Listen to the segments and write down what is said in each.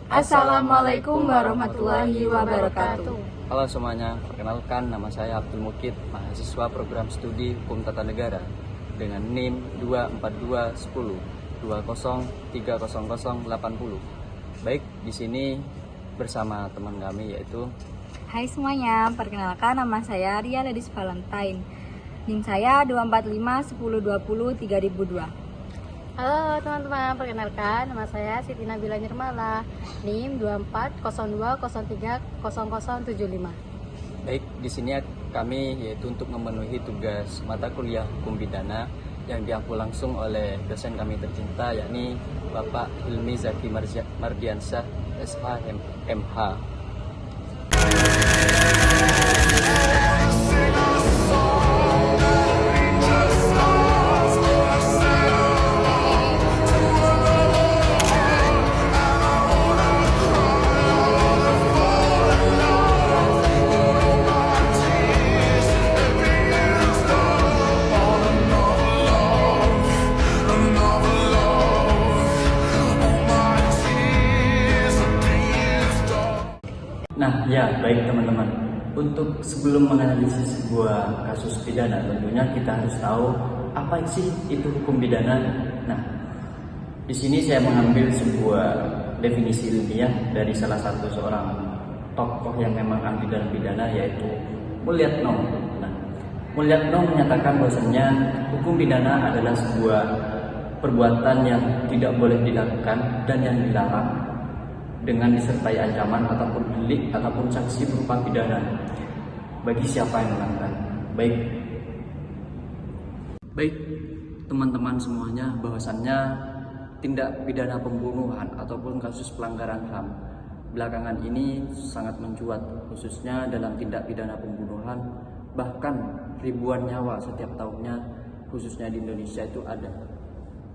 Assalamualaikum warahmatullahi wabarakatuh. Halo semuanya, perkenalkan nama saya Abdul Mukid, mahasiswa program studi Hukum Tata Negara dengan NIM 24210 20300080. Baik, di sini bersama teman kami yaitu Hai semuanya, perkenalkan nama saya Ria Ledis Valentine. NIM saya 24510203002. Halo teman-teman, perkenalkan nama saya Siti Nabila Nirmala, NIM 2402030075. baik di sini kami yaitu untuk memenuhi tugas mata kuliah Hukum Pidana yang diampu langsung oleh dosen kami tercinta yakni Bapak Hilmi Zaki Mardiansyah SHMH. Nah, ya, baik teman-teman. Untuk sebelum menganalisis sebuah kasus pidana, tentunya kita harus tahu apa sih itu hukum pidana. Nah, di sini saya mengambil sebuah definisi ilmiah dari salah satu seorang tokoh yang memang ahli dalam pidana yaitu Mulyatno. Nah, Mulyatno menyatakan bahwasanya hukum pidana adalah sebuah perbuatan yang tidak boleh dilakukan dan yang dilarang dengan disertai ancaman ataupun delik ataupun sanksi berupa pidana bagi siapa yang melakukan. Baik teman-teman semuanya, bahwasannya tindak pidana pembunuhan ataupun kasus pelanggaran HAM belakangan ini sangat mencuat, khususnya dalam tindak pidana pembunuhan. Bahkan ribuan nyawa setiap tahunnya khususnya di Indonesia itu ada.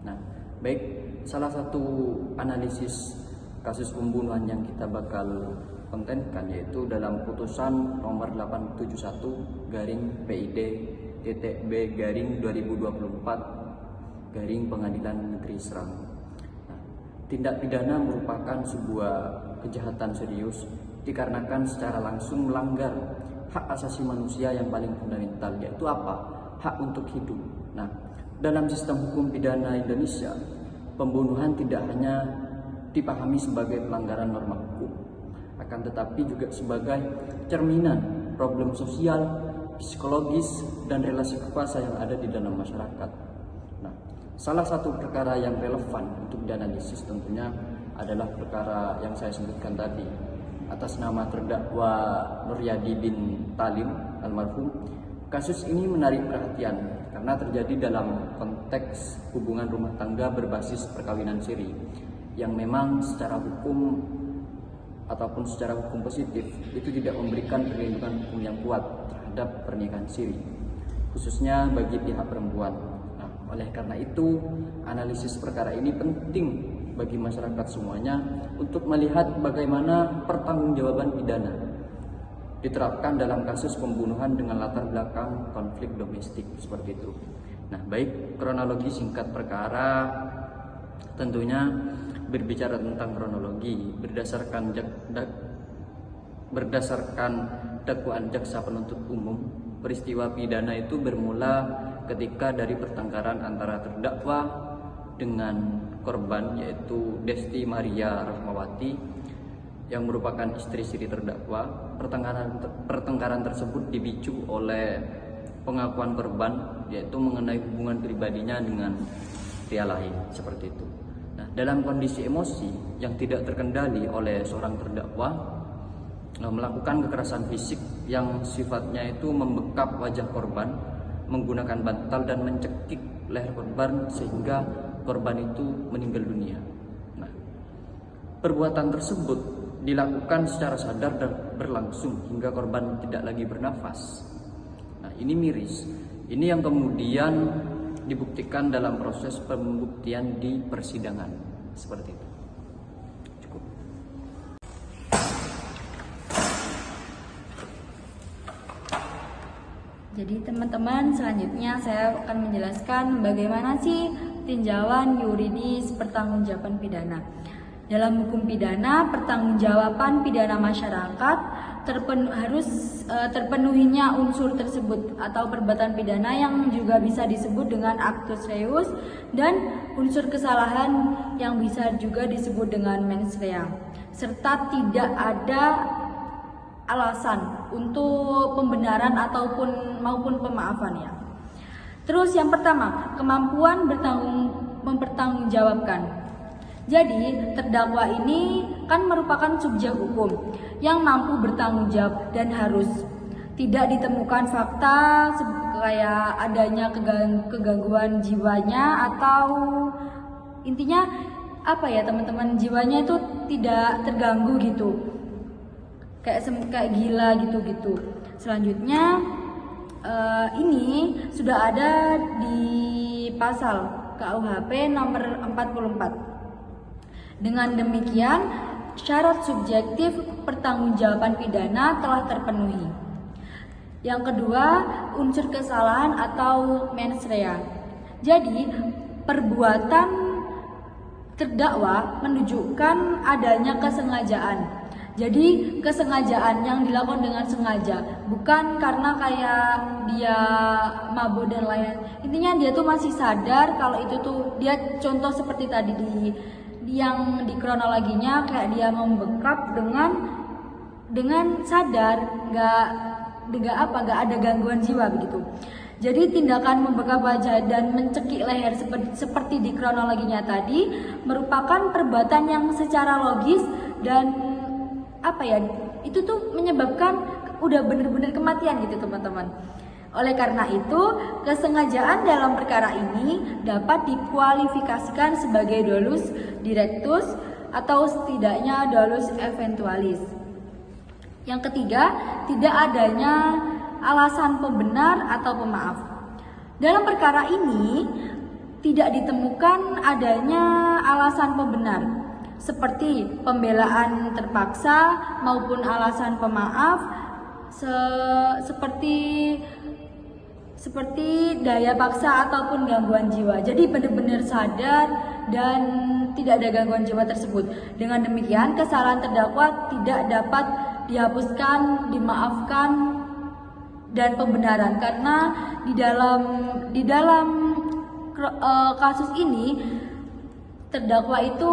Nah, baik, salah satu analisis kasus pembunuhan yang kita bakal kontenkan yaitu dalam putusan nomor 871/B/2024/Pengadilan Negeri Serang. Nah, tindak pidana merupakan sebuah kejahatan serius dikarenakan secara langsung melanggar hak asasi manusia yang paling fundamental, yaitu apa? Hak untuk hidup. Nah, dalam sistem hukum pidana Indonesia, pembunuhan tidak hanya dipahami sebagai pelanggaran norma hukum, akan tetapi juga sebagai cerminan problem sosial, psikologis, dan relasi kuasa yang ada di dalam masyarakat. Nah, salah satu perkara yang relevan untuk dianalisis tentunya adalah perkara yang saya sebutkan tadi atas nama terdakwa Nuryadi bin Talim almarhum. Kasus ini menarik perhatian karena terjadi dalam konteks hubungan rumah tangga berbasis perkawinan siri yang memang secara hukum ataupun secara hukum positif itu tidak memberikan perlindungan hukum yang kuat terhadap pernikahan siri, khususnya bagi pihak perempuan. Nah, oleh karena itu, analisis perkara ini penting bagi masyarakat semuanya untuk melihat bagaimana pertanggungjawaban pidana diterapkan dalam kasus pembunuhan dengan latar belakang konflik domestik seperti itu. Nah, baik, kronologi singkat perkara tentunya berbicara tentang kronologi berdasarkan dakwaan jaksa penuntut umum. Peristiwa pidana itu bermula ketika dari pertengkaran antara terdakwa dengan korban yaitu Desti Maria Rahmawati yang merupakan istri siri terdakwa. Pertengkaran tersebut dipicu oleh pengakuan korban yaitu mengenai hubungan pribadinya dengan pria lain seperti itu. Nah, dalam kondisi emosi yang tidak terkendali oleh seorang terdakwa melakukan kekerasan fisik yang sifatnya itu membekap wajah korban menggunakan bantal dan mencekik leher korban sehingga korban itu meninggal dunia. Nah, perbuatan tersebut dilakukan secara sadar dan berlangsung hingga korban tidak lagi bernafas. Nah, ini miris. Ini yang kemudian dibuktikan dalam proses pembuktian di persidangan seperti itu. Cukup. Jadi teman-teman, selanjutnya saya akan menjelaskan bagaimana sih tinjauan yuridis pertanggungjawaban pidana. Dalam hukum pidana, pertanggungjawaban pidana masyarakat harus terpenuhinya unsur tersebut atau perbuatan pidana yang juga bisa disebut dengan actus reus, dan unsur kesalahan yang bisa juga disebut dengan mens rea, serta tidak ada alasan untuk pembenaran maupun pemaafannya. Terus yang pertama, kemampuan mempertanggungjawabkan. Jadi, terdakwa ini kan merupakan subjek hukum yang mampu bertanggung jawab dan harus tidak ditemukan fakta kayak adanya kegangguan jiwanya, atau intinya apa ya teman-teman, jiwanya itu tidak terganggu gitu, kayak gila gitu. Selanjutnya ini sudah ada di pasal KUHP nomor 44. Dengan demikian, syarat subjektif pertanggungjawaban pidana telah terpenuhi. Yang kedua, unsur kesalahan atau mens rea. Jadi, perbuatan terdakwa menunjukkan adanya kesengajaan. Jadi, kesengajaan yang dilakukan dengan sengaja, bukan karena kayak dia mabuk dan lain-lain. Intinya dia tuh masih sadar kalau itu tuh, dia contoh seperti tadi yang di kronologinya, kayak dia membekap dengan sadar, nggak ada gangguan jiwa begitu. Jadi tindakan membekap wajah dan mencekik leher seperti di kronologinya tadi merupakan perbuatan yang secara logis dan itu tuh menyebabkan udah bener-bener kematian gitu teman-teman. Oleh karena itu, kesengajaan dalam perkara ini dapat dikualifikasikan sebagai dolus directus atau setidaknya dolus eventualis. Yang ketiga, tidak adanya alasan pembenar atau pemaaf. Dalam perkara ini tidak ditemukan adanya alasan pembenar seperti pembelaan terpaksa maupun alasan pemaaf seperti daya paksa ataupun gangguan jiwa. Jadi benar-benar sadar dan tidak ada gangguan jiwa tersebut. Dengan demikian, kesalahan terdakwa tidak dapat dihapuskan, dimaafkan, dan pembenaran karena di dalam kasus ini terdakwa itu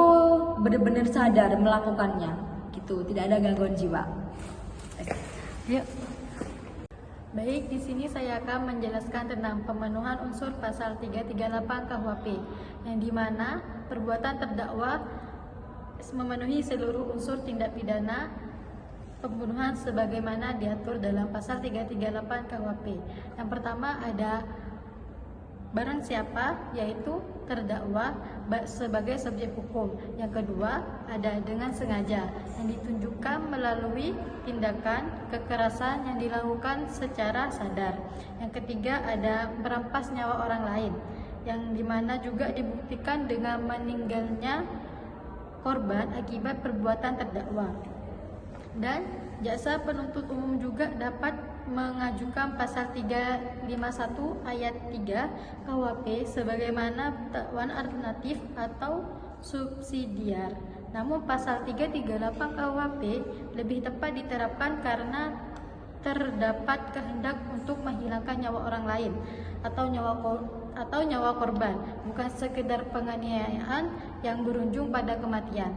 benar-benar sadar melakukannya, gitu. Tidak ada gangguan jiwa. Yuk. Baik, di sini saya akan menjelaskan tentang pemenuhan unsur pasal 338 KUHP, yang dimana perbuatan terdakwa memenuhi seluruh unsur tindak pidana pembunuhan sebagaimana diatur dalam pasal 338 KUHP. Yang pertama ada barang siapa, yaitu terdakwa sebagai subjek hukum. Yang kedua ada dengan sengaja, yang ditunjukkan melalui tindakan kekerasan yang dilakukan secara sadar. Yang ketiga ada merampas nyawa orang lain, yang dimana juga dibuktikan dengan meninggalnya korban akibat perbuatan terdakwa. Dan jaksa penuntut umum juga dapat mengajukan pasal 351 ayat 3 KUHP sebagaimana dakwaan alternatif atau subsidiar. Namun pasal 338 KUHP lebih tepat diterapkan karena terdapat kehendak untuk menghilangkan nyawa orang lain atau nyawa korban, bukan sekedar penganiayaan yang berujung pada kematian.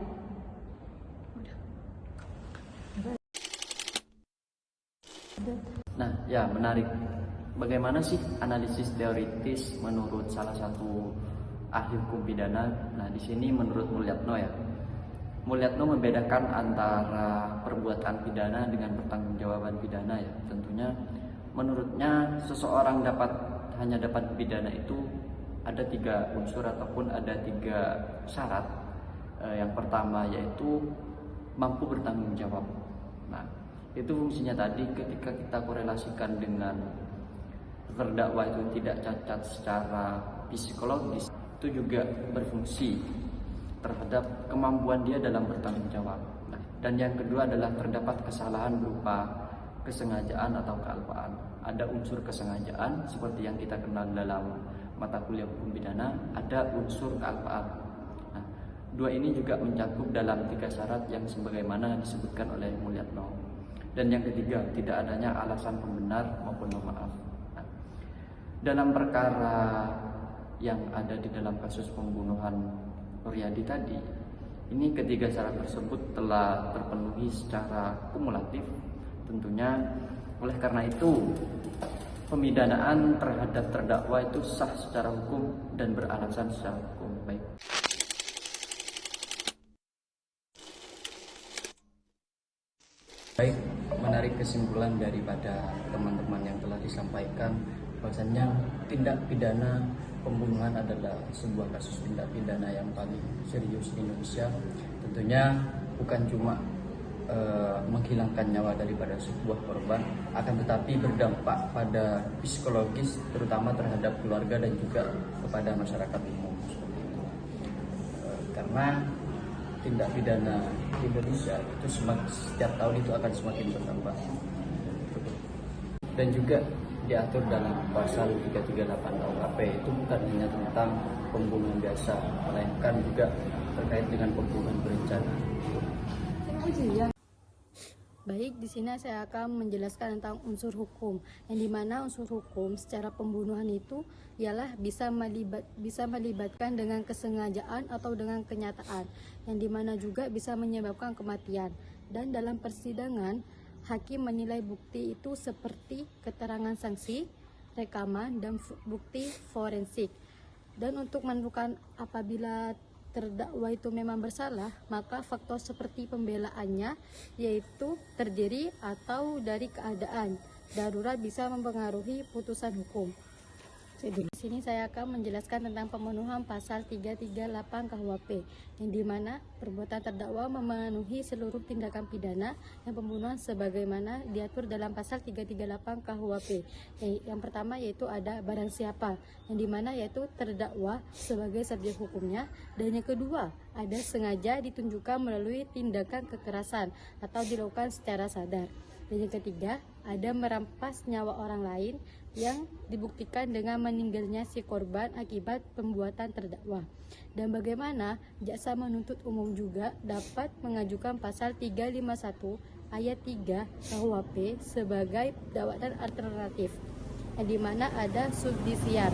Nah, ya menarik. Bagaimana sih analisis teoritis menurut salah satu ahli hukum pidana? Nah, di sini menurut Mulyatno ya. Mulyatno membedakan antara perbuatan pidana dengan pertanggungjawaban pidana ya. Tentunya menurutnya seseorang hanya dapat pidana itu ada 3 unsur ataupun ada 3 syarat. Yang pertama yaitu mampu bertanggung jawab. Nah, itu fungsinya tadi ketika kita korelasikan dengan terdakwa itu tidak cacat secara psikologis, itu juga berfungsi terhadap kemampuan dia dalam bertanggung jawab. Nah, dan yang kedua adalah terdapat kesalahan berupa kesengajaan atau kealpaan. Ada unsur kesengajaan seperti yang kita kenal dalam mata kuliah hukum pidana, ada unsur kealpaan. Nah, dua ini juga mencakup dalam 3 syarat yang sebagaimana disebutkan oleh Mulyatno. Dan yang ketiga, tidak adanya alasan pembenar maupun pemaaf. Nah, dalam perkara yang ada di dalam kasus pembunuhan Nuryadi tadi, ini ketiga syarat tersebut telah terpenuhi secara kumulatif tentunya. Oleh karena itu, pemidanaan terhadap terdakwa itu sah secara hukum dan beralasan secara hukum. Baik, menarik kesimpulan daripada teman-teman yang telah disampaikan bahwasannya tindak pidana pembunuhan adalah sebuah kasus tindak pidana yang paling serius di Indonesia. Tentunya bukan cuma menghilangkan nyawa daripada sebuah korban, akan tetapi berdampak pada psikologis terutama terhadap keluarga dan juga kepada masyarakat umum seperti itu. Karena tindak pidana di Indonesia itu setiap tahun itu akan semakin bertambah. Dan juga diatur dalam pasal 338 KUHP, itu bukan hanya tentang pembunuhan biasa, melainkan juga terkait dengan pembunuhan berencana. Baik, di sini saya akan menjelaskan tentang unsur hukum, yang dimana unsur hukum secara pembunuhan itu ialah bisa melibatkan dengan kesengajaan atau dengan kenyataan, yang dimana juga bisa menyebabkan kematian. Dan dalam persidangan, hakim menilai bukti itu seperti keterangan saksi, rekaman, dan bukti forensik. Dan untuk menentukan apabila terdakwa itu memang bersalah, maka faktor seperti pembelaannya, yaitu terdiri atau dari keadaan darurat, bisa mempengaruhi putusan hukum. Di sini saya akan menjelaskan tentang pemenuhan pasal 338 KUHP, yang dimana perbuatan terdakwa memenuhi seluruh tindakan pidana yang pembunuhan sebagaimana diatur dalam pasal 338 KUHP. Yang pertama yaitu ada barang siapa, yang dimana yaitu terdakwa sebagai subjek hukumnya, dan yang kedua ada sengaja ditunjukkan melalui tindakan kekerasan atau dilakukan secara sadar. Dan yang ketiga, ada merampas nyawa orang lain yang dibuktikan dengan meninggalnya si korban akibat pembuatan terdakwa. Dan bagaimana jaksa menuntut umum juga dapat mengajukan pasal 351 ayat 3 KUHP sebagai dakwaan alternatif, yang dimana ada subsidiar.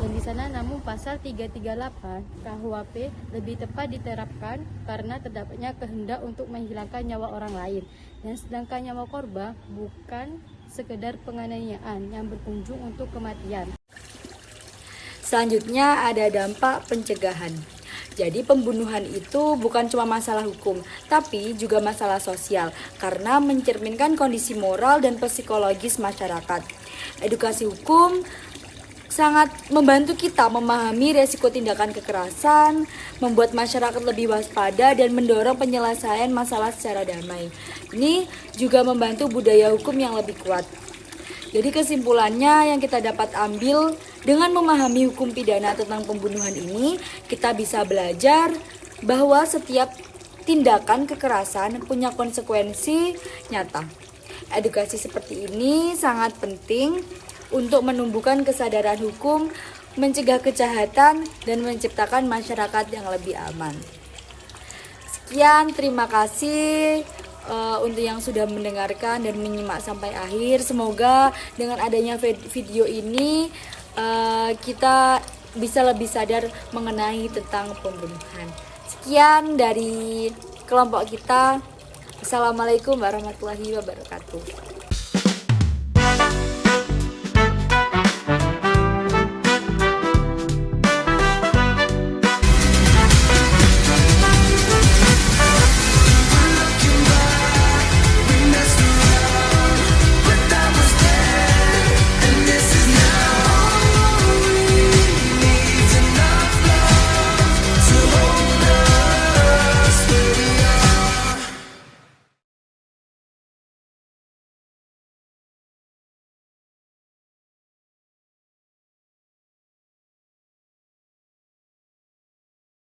Yang di sana namun pasal 338 KUHP lebih tepat diterapkan karena terdapatnya kehendak untuk menghilangkan nyawa orang lain, dan sedangkan nyawa korban bukan sekedar penganiayaan yang berujung untuk kematian. Selanjutnya ada dampak pencegahan. Jadi pembunuhan itu bukan cuma masalah hukum, tapi juga masalah sosial karena mencerminkan kondisi moral dan psikologis masyarakat. Edukasi hukum sangat membantu kita memahami resiko tindakan kekerasan, membuat masyarakat lebih waspada, dan mendorong penyelesaian masalah secara damai. Ini juga membantu budaya hukum yang lebih kuat. Jadi kesimpulannya yang kita dapat ambil dengan memahami hukum pidana tentang pembunuhan ini, kita bisa belajar bahwa setiap tindakan kekerasan punya konsekuensi nyata. Edukasi seperti ini sangat penting untuk menumbuhkan kesadaran hukum, mencegah kejahatan, dan menciptakan masyarakat yang lebih aman. Sekian, terima kasih untuk yang sudah mendengarkan dan menyimak sampai akhir. Semoga dengan adanya video ini kita bisa lebih sadar mengenai tentang pembunuhan. Sekian dari kelompok kita. Assalamualaikum warahmatullahi wabarakatuh.